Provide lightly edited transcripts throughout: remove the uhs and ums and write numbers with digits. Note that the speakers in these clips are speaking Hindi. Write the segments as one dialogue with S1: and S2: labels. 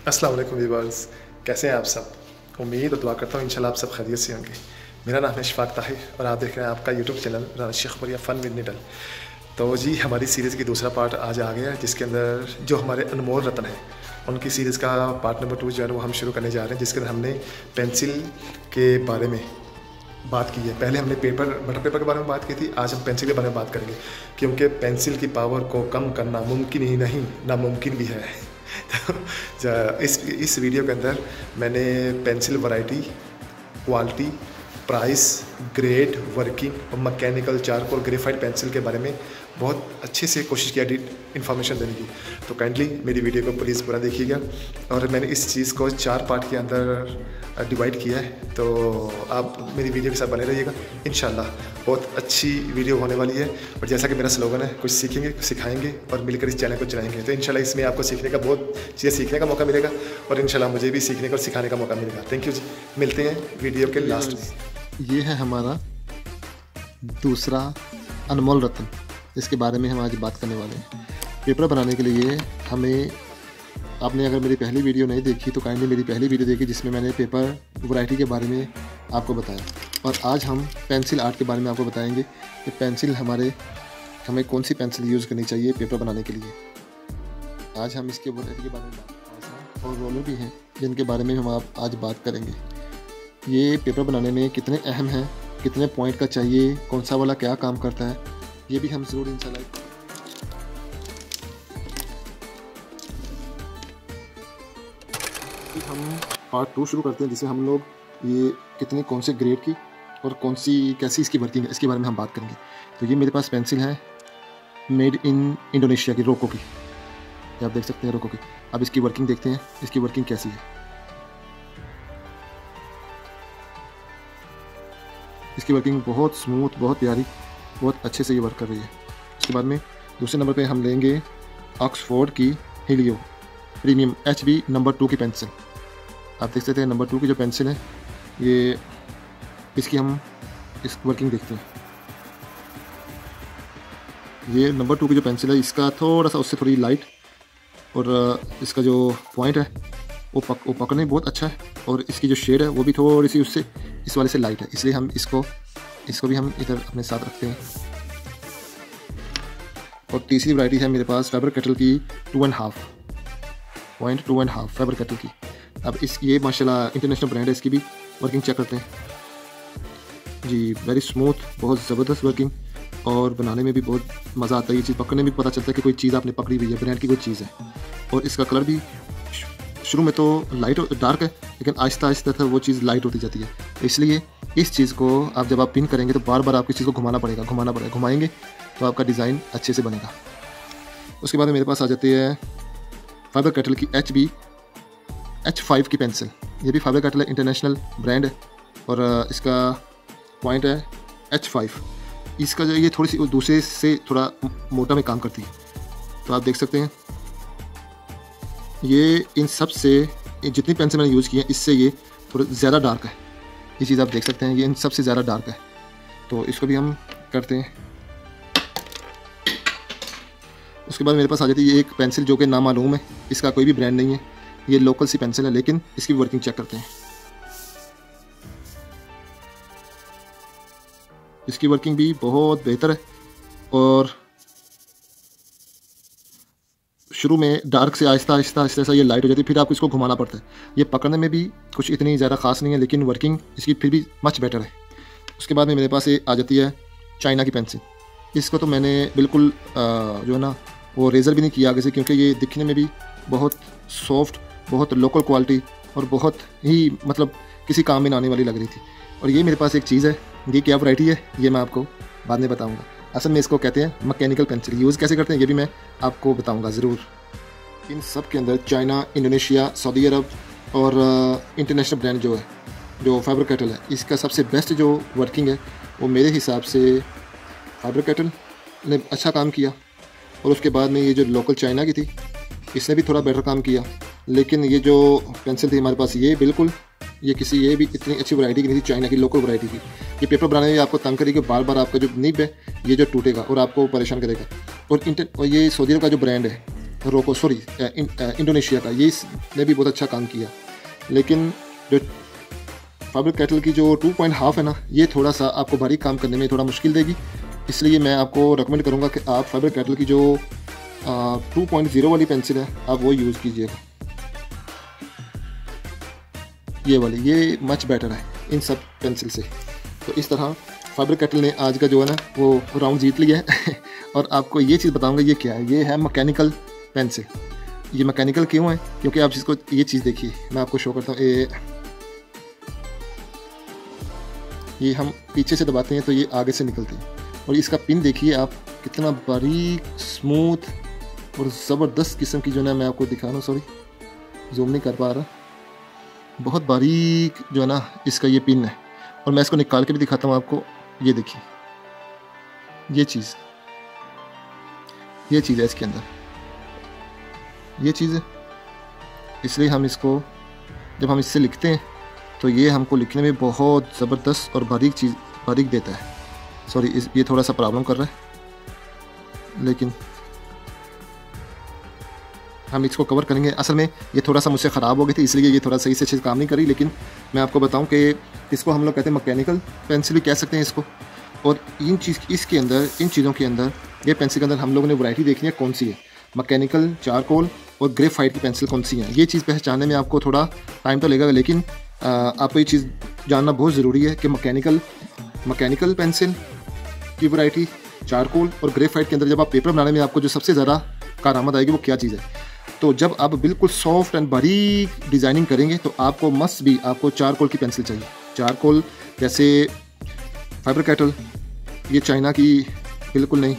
S1: अस्सलाम वालेकुम व्यूअर्स, कैसे हैं आप सब। उम्मीद और दुआ करता हूँ इंशाल्लाह आप सब खैरियत से होंगे। मेरा नाम है इशफाक ताहिर और आप देख रहे हैं आपका यूट्यूब चैनल राना शेख या फ़न विद निडल। तो जी हमारी सीरीज़ की दूसरा पार्ट आज आ गया है, जिसके अंदर जो हमारे अनमोल रतन हैं उनकी सीरीज़ का पार्ट नंबर 2 जो है वो हम शुरू करने जा रहे हैं, जिसके अंदर हमने पेंसिल के बारे में बात की है। पहले हमने बटर पेपर के बारे में बात की थी, आज हम पेंसिल के बारे में बात करेंगे, क्योंकि पेंसिल की पावर को कम करना मुमकिन ही नहीं, नामुमकिन भी है। तो इस वीडियो के अंदर मैंने pencil variety, quality, price, grade, working और मैकेनिकल चारकोल ग्रेफाइट पेंसिल के बारे में बहुत अच्छे से कोशिश किया इन्फॉर्मेशन देने की। तो काइंडली मेरी वीडियो को प्लीज़ पूरा देखिएगा। और मैंने इस चीज़ को 4 पार्ट के अंदर डिवाइड किया है, तो आप मेरी वीडियो के साथ बने रहिएगा। इंशाल्लाह बहुत अच्छी वीडियो होने वाली है। और जैसा कि मेरा स्लोगन है, कुछ सीखेंगे, कुछ सिखाएंगे और मिलकर इस चैनल को चलाएंगे। तो इंशाल्लाह इसमें आपको सीखने का बहुत चीज़ें सीखने का मौका मिलेगा और इंशाल्लाह मुझे भी सीखने का और सिखाने का मौका मिलेगा। थैंक यू जी। मिलते हैं वीडियो के लास्ट में।
S2: ये है हमारा दूसरा अनमोल रत्न, इसके बारे में हम आज बात करने वाले हैं। पेपर बनाने के लिए हमें, आपने अगर मेरी पहली वीडियो नहीं देखी तो काइंडली मेरी पहली वीडियो देखी, जिसमें मैंने पेपर वैरायटी के बारे में आपको बताया। और आज हम पेंसिल आर्ट के बारे में आपको बताएंगे कि पेंसिल हमें कौन सी पेंसिल यूज़ करनी चाहिए पेपर बनाने के लिए। आज हम इसके वैरायटी के बारे में बात करेंगे और रोलर भी हैं जिनके बारे में हम आज बात करेंगे। ये पेपर बनाने में कितने अहम हैं, कितने पॉइंट का चाहिए, कौन सा वाला क्या काम करता है, ये भी हम ज़रूर इंशाल्लाह। हम पार्ट 2 शुरू करते हैं, जिसे हम लोग ये कितने कौन से ग्रेड की और कैसी इसकी वर्किंग है, इसके बारे में हम बात करेंगे। तो ये मेरे पास पेंसिल है मेड इन इंडोनेशिया की, रोको की, ये आप देख सकते हैं रोको की। अब इसकी वर्किंग देखते हैं, इसकी वर्किंग कैसी है। इसकी वर्किंग बहुत स्मूथ, बहुत प्यारी, बहुत अच्छे से ये वर्क कर रही है। उसके बाद में दूसरे नंबर पे हम लेंगे ऑक्सफोर्ड की हीलियो प्रीमियम HB नंबर 2 की पेंसिल। आप देख सकते हैं नंबर 2 की जो पेंसिल है, ये इसकी हम इस वर्किंग देखते हैं। ये नंबर 2 की जो पेंसिल है, इसका थोड़ा सा उससे थोड़ी लाइट, और इसका जो पॉइंट है वो पकड़ने में बहुत अच्छा है, और इसकी जो शेड है वो भी थोड़ी सी उससे इस वाले से लाइट है, इसलिए हम इसको भी हम इधर अपने साथ रखते हैं। और तीसरी वैरायटी है मेरे पास फैबर कैटल की 2.5 फैबर कैटल की। अब ये माशाल्लाह इंटरनेशनल ब्रांड है, इसकी भी वर्किंग चेक करते हैं जी। वेरी स्मूथ, बहुत ज़बरदस्त वर्किंग, और बनाने में भी बहुत मज़ा आता है। ये चीज़ पकड़ने में भी पता चलता है कि कोई चीज़ आपने पकड़ी हुई है, ब्रांड की कोई चीज़ है। और इसका कलर भी शुरू में तो लाइट और डार्क है, लेकिन आहिस्ता आहिस्ता वो चीज़ लाइट होती जाती है। इसलिए इस चीज़ को जब आप पिन करेंगे तो बार बार आपको इस चीज़ को घुमाना पड़ेगा। घुमाएंगे तो आपका डिज़ाइन अच्छे से बनेगा। उसके बाद मेरे पास आ जाती है फैबर कैटल की HB H5 की पेंसिल। ये भी फैबर कैटल इंटरनेशनल ब्रांड है, और इसका पॉइंट है H5। इसका जो ये थोड़ी सी दूसरे से थोड़ा मोटा में काम करती है। तो आप देख सकते हैं ये इन सब से जितनी पेंसिल मैंने यूज़ की है, इससे ये थोड़ा ज़्यादा डार्क है। ये चीज़ आप देख सकते हैं, ये इन सब से ज़्यादा डार्क है। तो इसको भी हम करते हैं। उसके बाद मेरे पास आ जाती है एक पेंसिल जो कि नामालूम है, इसका कोई भी ब्रांड नहीं है, ये लोकल सी पेंसिल है, लेकिन इसकी वर्किंग चेक करते हैं। इसकी वर्किंग भी बहुत बेहतर है, और शुरू में डार्क से आहिस्ता आहिस्ता ये लाइट हो जाती है, फिर आपको इसको घुमाना पड़ता है। ये पकड़ने में भी कुछ इतनी ज़्यादा ख़ास नहीं है, लेकिन वर्किंग इसकी फिर भी मच बेटर है। उसके बाद में मेरे पास ये आ जाती है चाइना की पेंसिल। इसको तो मैंने बिल्कुल जो है ना वो रेज़र भी नहीं किया आगे से, क्योंकि ये दिखने में भी बहुत सॉफ्ट, बहुत लोकल क्वालिटी और बहुत ही मतलब किसी काम में ना आने वाली लग रही थी। और ये मेरे पास एक चीज़ है, ये क्या वैरायटी है ये मैं आपको बाद में बताऊँगा। असल में इसको कहते हैं मैकेनिकल पेंसिल। यूज़ कैसे करते हैं ये भी मैं आपको बताऊंगा ज़रूर। इन सब के अंदर चाइना, इंडोनेशिया, सऊदी अरब और इंटरनेशनल ब्रांड जो है, जो फैबर कैटल है, इसका सबसे बेस्ट जो वर्किंग है वो मेरे हिसाब से फैबर कैटल ने अच्छा काम किया। और उसके बाद में ये जो लोकल चाइना की थी, इसने भी थोड़ा बेटर काम किया। लेकिन ये जो पेंसिल थी हमारे पास, ये बिल्कुल ये भी इतनी अच्छी वैरायटी की नहीं थी, चाइना की लोकल वैरायटी की। ये पेपर बनाने में आपको तंग करेगी, बार बार आपका जो निब है ये जो टूटेगा और आपको परेशान करेगा। और ये सऊदी अरब का जो ब्रांड है, रोको सॉरी इंडोनेशिया का, ये इसने भी बहुत अच्छा काम किया। लेकिन जो फैबर कैटल की जो 2.5 है ना, ये थोड़ा सा आपको बारीक काम करने में थोड़ा मुश्किल देगी, इसलिए मैं आपको रेकमेंड करूँगा कि आप फैबर कैटल की जो 2.0 वाली पेंसिल है आप वो यूज़ कीजिएगा। ये वाली, ये मच बेटर है इन सब पेंसिल से। तो इस तरह फैबर कैटल ने आज का जो है ना वो राउंड जीत लिया है और आपको ये चीज़ बताऊंगा ये क्या है। ये है मैकेनिकल पेंसिल। ये मैकेनिकल क्यों है? क्योंकि आप जिसको ये चीज़ देखिए, मैं आपको शो करता हूँ। ये हम पीछे से दबाते हैं तो ये आगे से निकलती है, और इसका पिन देखिए आप, कितना बारीक, स्मूथ और ज़बरदस्त किस्म की जो है, मैं आपको दिखा रहा हूँ, सॉरी जूम नहीं कर पा रहा, बहुत बारीक जो है ना इसका ये पिन है। और मैं इसको निकाल के भी दिखाता हूँ आपको। ये देखिए, ये चीज़ है इसके अंदर, ये चीज़ है। इसलिए हम इसको, जब हम इससे लिखते हैं तो ये हमको लिखने में बहुत ज़बरदस्त और बारीक देता है। सॉरी, ये थोड़ा सा प्रॉब्लम कर रहा है, लेकिन हम इसको कवर करेंगे। असल में ये थोड़ा सा मुझसे ख़राब हो गई थी, इसलिए ये थोड़ा सही से अच्छे काम नहीं करी। लेकिन मैं आपको बताऊं कि इसको हम लोग कहते हैं मैकेनिकल पेंसिल भी कह सकते हैं इसको। और इन चीज़ों के अंदर ये पेंसिल के अंदर हम लोगों ने वैरायटी देखनी है कौन सी है, मैकेनिकल, चारकोल और ग्रेफाइट की पेंसिल कौन सी है। ये चीज़ पहचानने में आपको थोड़ा टाइम तो लगेगा, लेकिन आपको ये चीज़ जानना बहुत ज़रूरी है कि मैकेनिकल पेंसिल की वैरायटी, चारकोल और ग्रेफाइट के अंदर जब आप पेपर बनाने में आपको जो सबसे ज़्यादा कारआमद आएगी वो क्या चीज़ है। तो जब आप बिल्कुल सॉफ्ट एंड बारीक डिज़ाइनिंग करेंगे तो आपको मस्ट भी आपको चारकोल की पेंसिल चाहिए। चारकोल जैसे फैबर कैटल, ये चाइना की बिल्कुल नहीं,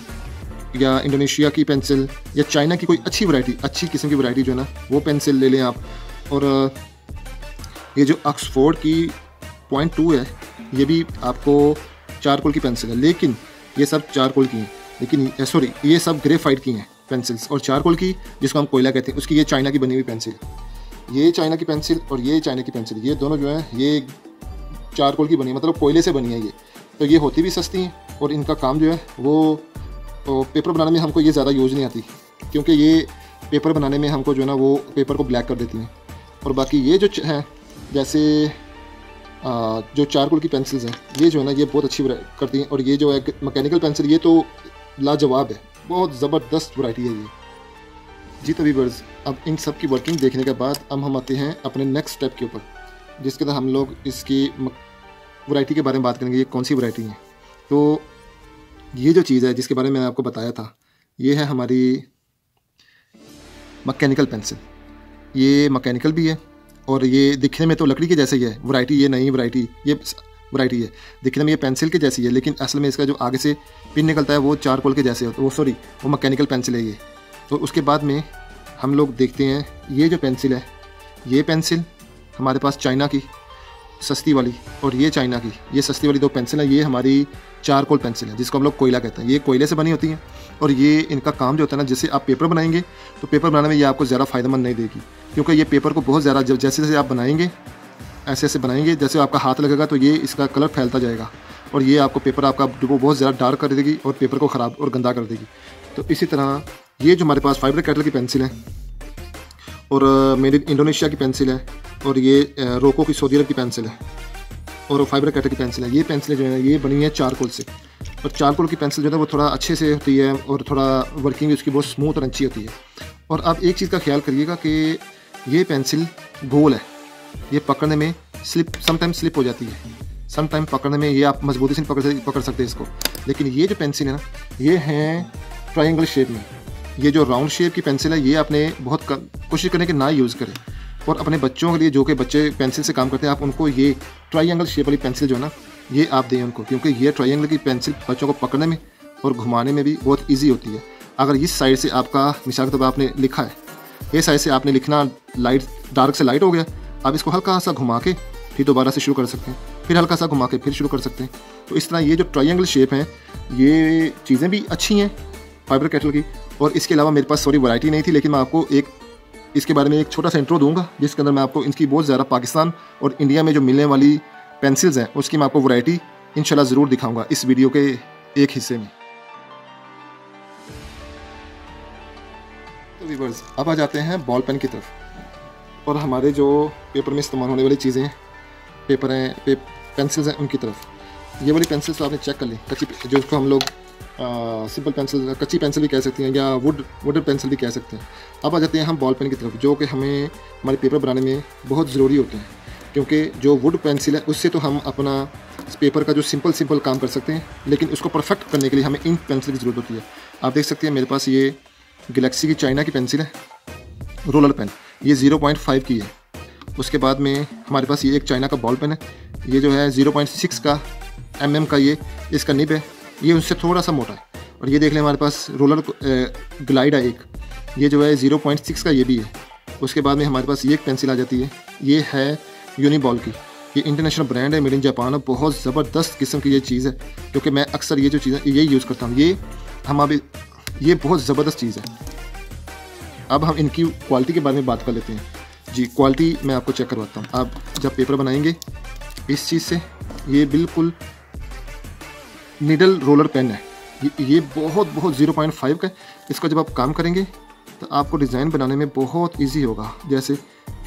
S2: या इंडोनेशिया की पेंसिल, या चाइना की कोई अच्छी वैरायटी, अच्छी किस्म की वैरायटी जो है ना वो पेंसिल ले लें आप। और ये जो ऑक्सफोर्ड की 0.2 है, ये भी आपको चारकोल की पेंसिल है, लेकिन ये सब चारकोल की हैं, लेकिन सॉरी ये सब ग्रेफाइट की हैं पेंसिल्स। और चारकोल की, जिसको हम कोयला कहते हैं, उसकी ये चाइना की बनी हुई पेंसिल, ये चाइना की पेंसिल और ये चाइना की पेंसिल, ये दोनों जो है ये चारकोल की बनी है, मतलब कोयले से बनी है ये। तो ये होती भी सस्ती हैं और इनका काम जो है वो पेपर बनाने में हमको ये ज़्यादा यूज़ नहीं आती, क्योंकि ये पेपर बनाने में हमको जो है ना वो पेपर को ब्लैक कर देती हैं। और बाकी ये जो है जैसे जो चारकोल की पेंसिल्स हैं, ये जो है ना ये बहुत अच्छी करती हैं। और ये जो है मैकेनिकल पेंसिल, ये तो लाजवाब है, बहुत ज़बरदस्त वैरायटी है ये जी। तो व्यूअर्स, अब इन सब की वर्किंग देखने के बाद अब हम आते हैं अपने नेक्स्ट स्टेप के ऊपर, जिसके अंदर हम लोग इसकी वैरायटी के बारे में बात करेंगे, ये कौन सी वैरायटी है। तो ये जो चीज़ है जिसके बारे में मैंने आपको बताया था, ये है हमारी मैकेनिकल पेंसिल। ये मैकेनिकल भी है और ये दिखने में तो लकड़ी के जैसे ही है। वैरायटी ये नई वैरायटी, ये वैरायटी है, दिखने में ये पेंसिल के जैसी है, लेकिन असल में इसका जो आगे से पिन निकलता है वो चारकोल के जैसे होता है, वो मैकेनिकल पेंसिल है ये। तो उसके बाद में हम लोग देखते हैं ये जो पेंसिल है, ये पेंसिल हमारे पास चाइना की सस्ती वाली, और ये चाइना की ये सस्ती वाली दो पेंसिल है। ये हमारी चारकोल पेंसिल है, जिसको हम लोग कोयला कहते हैं। ये कोयले से बनी होती हैं और ये इनका काम जो होता है ना, जैसे आप पेपर बनाएंगे तो पेपर बनाने में ये आपको ज़्यादा फ़ायदेमंद नहीं देगी, क्योंकि ये पेपर को बहुत ज़्यादा जैसे जैसे आप बनाएंगे, ऐसे बनाएंगे, जैसे आपका हाथ लगेगा तो ये इसका कलर फैलता जाएगा और ये आपको पेपर आपका बहुत ज़्यादा डार्क कर देगी और पेपर को ख़राब और गंदा कर देगी। तो इसी तरह ये जो हमारे पास फैबर कैटल की पेंसिल है और मेड इन इंडोनेशिया की पेंसिल है, और ये रोको की सऊदी अरब की पेंसिल है, और फैबर कैटल की पेंसिल है। ये पेंसिलें जो है ये बनी हुई है चारकोल से, और चारकोल की पेंसिल जो है वो थोड़ा अच्छे से होती है और थोड़ा वर्किंग उसकी बहुत स्मूथ और अच्छी होती है। और आप एक चीज़ का ख्याल करिएगा कि ये पेंसिल गोल है, ये पकड़ने में समटाइम स्लिप हो जाती है, समटाइम पकड़ने में ये आप मजबूती से पकड़ सकते हैं इसको। लेकिन ये जो पेंसिल है ना, ये है ट्रायंगल शेप में। ये जो राउंड शेप की पेंसिल है, ये आपने बहुत कोशिश करें कि ना यूज़ करें। और अपने बच्चों के लिए, जो कि बच्चे पेंसिल से काम करते हैं, आप उनको ये ट्रायंगल शेप वाली पेंसिल जो है ना ये आप दें उनको, क्योंकि ये ट्रायंगल की पेंसिल बच्चों को पकड़ने में और घुमाने में भी बहुत ईजी होती है। अगर इस साइड से आपका मिसाल के तौर पर आपने लिखा है, ये साइड से आपने लिखना लाइट डार्क से लाइट हो गया, आप इसको हल्का सा घुमा के फिर दोबारा से शुरू कर सकते हैं, फिर हल्का सा घुमा के फिर शुरू कर सकते हैं। तो इस तरह ये जो ट्रायंगल शेप है, ये चीज़ें भी अच्छी हैं फैबर कैटल की। और इसके अलावा मेरे पास वैरायटी नहीं थी, लेकिन मैं आपको इसके बारे में एक छोटा सा इंट्रो दूंगा, जिसके अंदर मैं आपको इनकी बहुत ज़्यादा पाकिस्तान और इंडिया में जो मिलने वाली पेंसिल्स हैं उसकी मैं आपको वैरायटी इंशाल्लाह ज़रूर दिखाऊंगा इस वीडियो के एक हिस्से में। तो व्यूअर्स, अब आ जाते हैं बॉल पेन की तरफ और हमारे जो पेपर में इस्तेमाल होने वाली चीज़ें हैं, पेपर हैं, पेंसिल्स हैं, उनकी तरफ। ये वाली पेंसिल्स तो आपने चेक कर ली, कच्ची, जो उसको हम लोग सिंपल पेंसिल, कच्ची पेंसिल भी कह सकते हैं या वुड पेंसिल भी कह सकते हैं। अब आ जाते हैं हम बॉल पेन की तरफ, जो कि हमें हमारे पेपर बनाने में बहुत ज़रूरी होते हैं, क्योंकि जो वुड पेंसिल है उससे तो हम अपना पेपर का जो सिंपल काम कर सकते हैं, लेकिन उसको परफेक्ट करने के लिए हमें इंक पेंसिल की ज़रूरत होती है। आप देख सकते हैं मेरे पास ये गैलेक्सी की चाइना की पेंसिल है, रोलर पेन, ये 0.5 की है। उसके बाद में हमारे पास ये एक चाइना का बॉल पेन है, ये जो है 0.6 का mm का ये इसका निब है, ये उससे थोड़ा सा मोटा है। और ये देख लें हमारे पास रोलर ग्लाइड है एक, ये जो है 0.6 का ये भी है। उसके बाद में हमारे पास ये एक पेंसिल आ जाती है, ये है यूनिबॉल की, ये इंटरनेशनल ब्रांड है, मेड इन जापान है, बहुत ज़बरदस्त किस्म की ये चीज़ है, क्योंकि मैं अक्सर ये जो चीज़ें यही यूज़ करता हूँ। ये बहुत ज़बरदस्त चीज़ है। अब हम इनकी क्वालिटी के बारे में बात कर लेते हैं। जी, क्वालिटी मैं आपको चेक करवाता हूँ। आप जब पेपर बनाएंगे इस चीज़ से, ये बिल्कुल निडल रोलर पेन है, ये बहुत 0.5 का है। इसको जब आप काम करेंगे तो आपको डिज़ाइन बनाने में बहुत इजी होगा। जैसे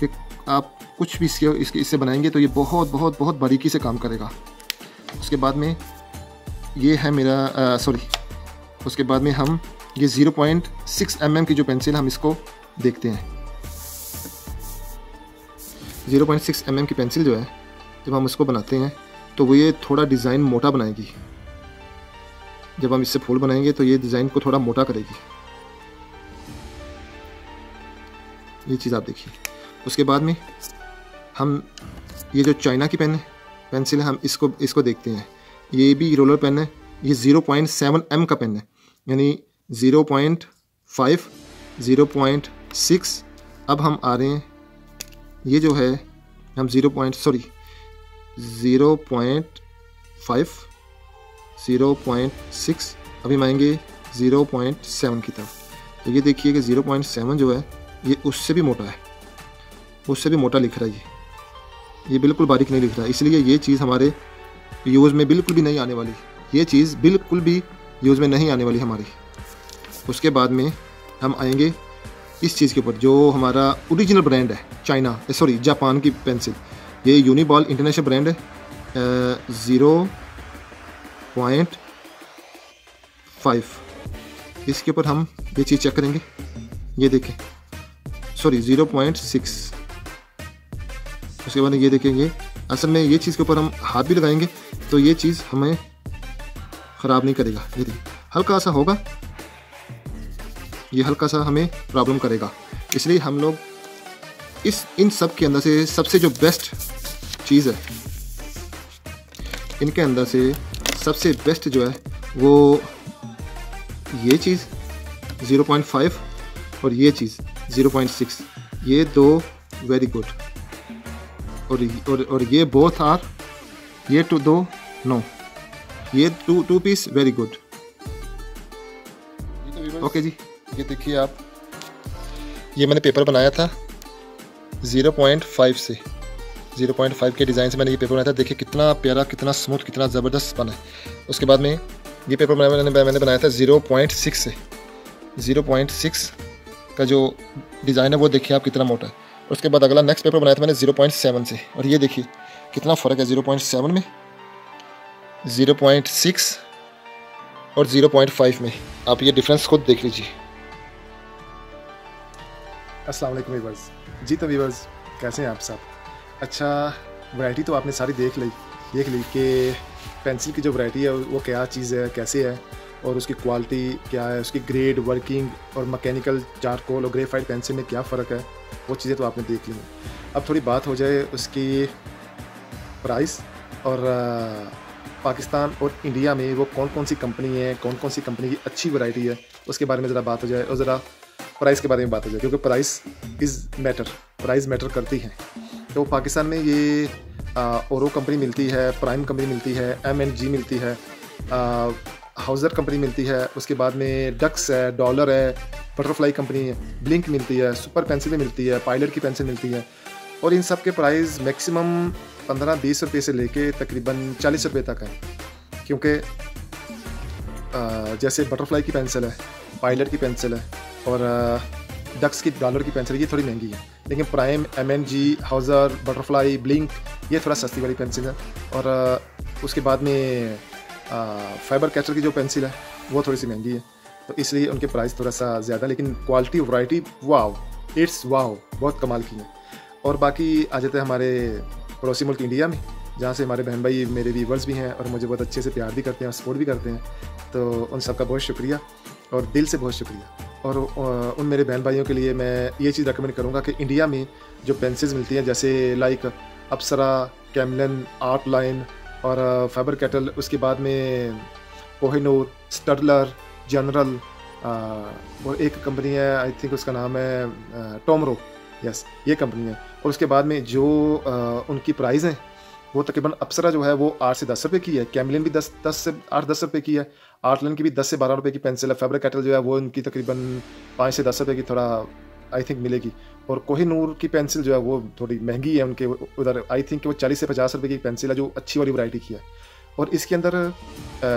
S2: कि आप कुछ भी इससे बनाएंगे तो ये बहुत बारीकी से काम करेगा। उसके बाद में ये है मेरा उसके बाद में हम ये 0.6 mm की जो पेंसिल, हम इसको देखते हैं। 0.6 mm की पेंसिल जो है, जब हम इसको बनाते हैं तो वो ये थोड़ा डिज़ाइन मोटा बनाएगी। जब हम इससे फूल बनाएंगे तो ये डिज़ाइन को थोड़ा मोटा करेगी। ये चीज़ आप देखिए। उसके बाद में हम ये जो चाइना की पेंसिल है, हम इसको देखते हैं। ये भी रोलर पेन है, ये 0.7 m का पेन है, यानी 0.5, 0.6। अब हम आ रहे हैं, ये जो है हम 0.5, 0.6, अभी हम आएंगे 0.7 की तरफ। तो ये देखिए कि 0.7 जो है ये उससे भी मोटा है, उससे भी मोटा लिख रहा है। ये बिल्कुल बारीक नहीं लिख रहा है, इसलिए ये चीज़ हमारे यूज़ में बिल्कुल भी नहीं आने वाली। ये चीज़ बिल्कुल भी यूज़ में नहीं आने वाली हमारी। उसके बाद में हम आएंगे इस चीज़ के ऊपर, जो हमारा ओरिजिनल ब्रांड है, जापान की पेंसिल। ये यूनिबॉल इंटरनेशनल ब्रांड है, 0.5। इसके ऊपर हम ये चीज़ चेक करेंगे, ये देखें, 0.6। उसके बाद ये देखेंगे, असल में ये चीज़ के ऊपर हम हाथ भी लगाएंगे तो ये चीज़ हमें ख़राब नहीं करेगा। ये देखिए, हल्का सा होगा, ये हल्का सा हमें प्रॉब्लम करेगा। इसलिए हम लोग इन सब के अंदर से सबसे जो बेस्ट चीज़ है, इनके अंदर से सबसे बेस्ट जो है वो ये चीज़ 0.5 और ये चीज़ 0.6, ये दो वेरी गुड। और ये बोथ आर, ये दो नो, ये two piece very good. Okay जी, ये देखिए आप, ये मैंने पेपर बनाया था 0.5 से, 0.5 के डिज़ाइन से मैंने ये पेपर बनाया था। देखिए कितना प्यारा, कितना स्मूथ, कितना ज़बरदस्त बना है। उसके बाद में ये पेपर मैंने बनाया था 0.6 से। 0.6 का जो डिज़ाइन है वो देखिए आप कितना मोटा है। उसके बाद अगला नेक्स्ट पेपर बनाया था मैंने 0.7 से, और ये देखिए कितना फ़र्क है 0.7 में, 0.6 और 0.5 में। आप ये डिफरेंस खुद देख लीजिए।
S1: अस्सलाम वालेकुम व्यूअर्स। जी तो व्यूअर्स, कैसे हैं आप सब? अच्छा, वैरायटी तो आपने सारी देख ली कि पेंसिल की जो वैरायटी है वो क्या चीज़ है, कैसे है, और उसकी क्वालिटी क्या है, उसकी ग्रेड, वर्किंग और मैकेनिकल चारकोल और ग्रेफाइट पेंसिल में क्या फ़र्क है, वो चीज़ें तो आपने देख ली। अब थोड़ी बात हो जाए उसकी प्राइस और पाकिस्तान और इंडिया में वो कौन कौन सी कंपनी है, कौन कौन सी कंपनी की अच्छी वैरायटी है, उसके बारे में ज़रा बात हो जाए, और ज़रा प्राइस के बारे में बात हो जाए, क्योंकि प्राइस मैटर करती है। तो पाकिस्तान में ये ओरो कंपनी मिलती है, प्राइम कंपनी मिलती है, M&G मिलती है, हाउज़र कंपनी मिलती है, उसके बाद में डक्स है, डॉलर है, बटरफ्लाई कंपनी है, ब्लिंक मिलती है, सुपर पेंसिल मिलती है, पायलट की पेंसिल मिलती है। और इन सब के प्राइस मैक्सिमम 15-20 रुपये से लेके तकरीबन 40 रुपये तक है, क्योंकि जैसे बटरफ्लाई की पेंसिल है, पायलट की पेंसिल है और डक्स की डॉलर की पेंसिल ये थोड़ी महंगी है, लेकिन prime, MNG, Houser, butterfly, blink ये थोड़ा सस्ती वाली पेंसिल है। और उसके बाद में फाइबर कैचर की जो पेंसिल है वो थोड़ी सी महंगी है, तो इसलिए उनके प्राइस थोड़ा सा ज़्यादा, लेकिन quality variety wow, it's wow, बहुत कमाल की है। और बाकी आ जाते हैं हमारे पड़ोसी मुल्क इंडिया में, जहाँ से हमारे बहन भाई मेरे व्यूवर्स भी हैं और मुझे बहुत अच्छे से प्यार भी करते हैं और सपोर्ट भी करते हैं, तो उन सबका बहुत शुक्रिया और दिल से बहुत शुक्रिया। और उन मेरे बहन भाइयों के लिए मैं ये चीज़ रिकमेंड करूँगा कि इंडिया में जो पेंसिल्स मिलती हैं जैसे लाइक अप्सरा, कैमलिन, आर्ट लाइन और फाइबर कैटल, उसके बाद में कोहिनूर, स्टडलर, जनरल, और एक कंपनी है आई थिंक उसका नाम है टोमरो, यस ये कंपनी है। और उसके बाद में जो उनकी प्राइस हैं वो तकरीबन अप्सरा जो है वो 8 से 10 रुपये की है, कैमलिन भी 10 से 8-10 रुपये की है, आर्टलाइन की भी 10 से 12 रुपये की पेंसिल है, फैब्रिक कैटल जो है वो उनकी तकरीबन 5 से 10 रुपये की थोड़ा आई थिंक मिलेगी। और कोहिनूर की पेंसिल जो है वो थोड़ी महंगी है उनके उधर, आई थिंक वो 40 से 50 रुपये की पेंसिल है जो अच्छी वाली वैरायटी की है। और इसके अंदर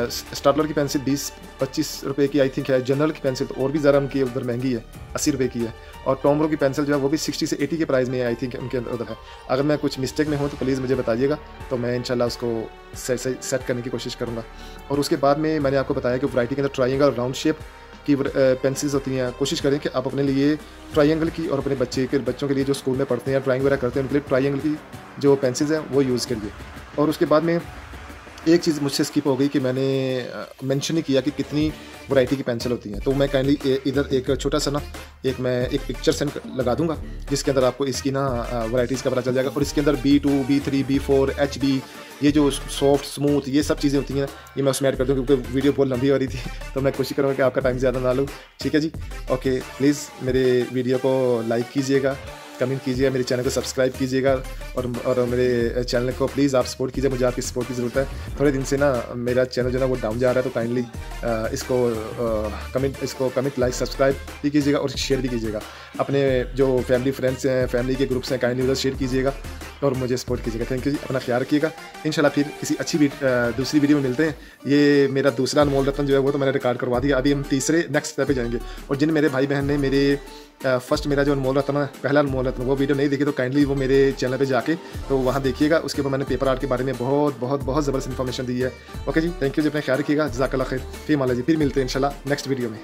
S1: स्टाडलर की पेंसिल 20-25 रुपये की आई थिंक है, जनरल की पेंसिल तो और भी ज़रा उनकी उधर महंगी है, 80 रुपये की है। और टोमरो की पेंसिल जो है वो भी 60 से 80 के प्राइस में आई थिंक उनके उधर है। अगर मैं कुछ मिस्टेक में हूँ तो प्लीज़ मुझे बताइएगा, तो मैं इंशाल्लाह उसको सेट करने की कोशिश करूँगा। और उसके बाद में मैंने आपको बताया कि वैरायटी के अंदर ट्राइंगल, राउंड शेप की पेंसिल्स होती हैं। कोशिश करें कि आप अपने लिए ट्राइंगल की और अपने बच्चों के लिए जो स्कूल में पढ़ते हैं ड्राइंग वगैरह करते हैं उनके लिए ट्राइंगल की जो पेंसिल्स हैं वो यूज़ करिए। और उसके बाद में एक चीज़ मुझसे स्किप हो गई कि मैंने मेंशन ही किया कि कितनी वैरायटी की पेंसिल होती हैं, तो मैं काइंडली इधर एक छोटा सा ना एक पिक्चर सेंड लगा दूंगा जिसके अंदर आपको इसकी ना वैरायटीज़ का पता चल जाएगा। और इसके अंदर B2, B3, B4, HB ये जो सॉफ्ट, स्मूथ ये सब चीज़ें होती हैं ये मैं उसमें ऐड कर दूँ, क्योंकि वीडियो बहुत लंबी हो रही थी तो मैं कोशिश करूँगा कि आपका टाइम ज़्यादा ना लूँ। ठीक है जी, ओके, प्लीज़ मेरे वीडियो को लाइक कीजिएगा, कमेंट कीजिएगा, मेरे चैनल को सब्सक्राइब कीजिएगा और मेरे चैनल को प्लीज़ आप सपोर्ट कीजिए, मुझे आपकी सपोर्ट की ज़रूरत है। थोड़े दिन से ना मेरा चैनल जो है ना वो डाउन जा रहा है, तो काइंडली इसको कमेंट, लाइक, सब्सक्राइब भी कीजिएगा और शेयर भी कीजिएगा। अपने जो फैमिली फ्रेंड्स हैं, फैमिली के ग्रुप्स हैं, काइंडली उधर शेयर कीजिएगा और मुझे सपोर्ट कीजिएगा। थैंक यू जी, अपना ख्याल रखिएगा। इंशाल्लाह फिर किसी अच्छी दूसरी वीडियो में मिलते हैं। ये मेरा दूसरा अनमोल रत्न जो है वो तो मैंने रिकॉर्ड करवा दिया, अभी हम तीसरे नेक्स्ट स्टेप पे जाएंगे। और जिन मेरे भाई बहन ने मेरे फर्स्ट मेरा जो अनमोल रत्न है, पहला अनमोल रत्न, वो वीडियो नहीं देखी तो काइंडली वो मेरे चैनल पे जाके तो वहाँ देखिएगा। उसके ऊपर मैंने पेपर आर्ट के बारे में बहुत ज़बरदस्त इन्फॉर्मेशन दी है। ओके जी, थैंक यू जी, अपना ख्याल रखिएगा, जज़ाकल्लाह खैर। फिर माला जी, फिर मिलते हैं इंशाल्लाह नेक्स्ट वीडियो में।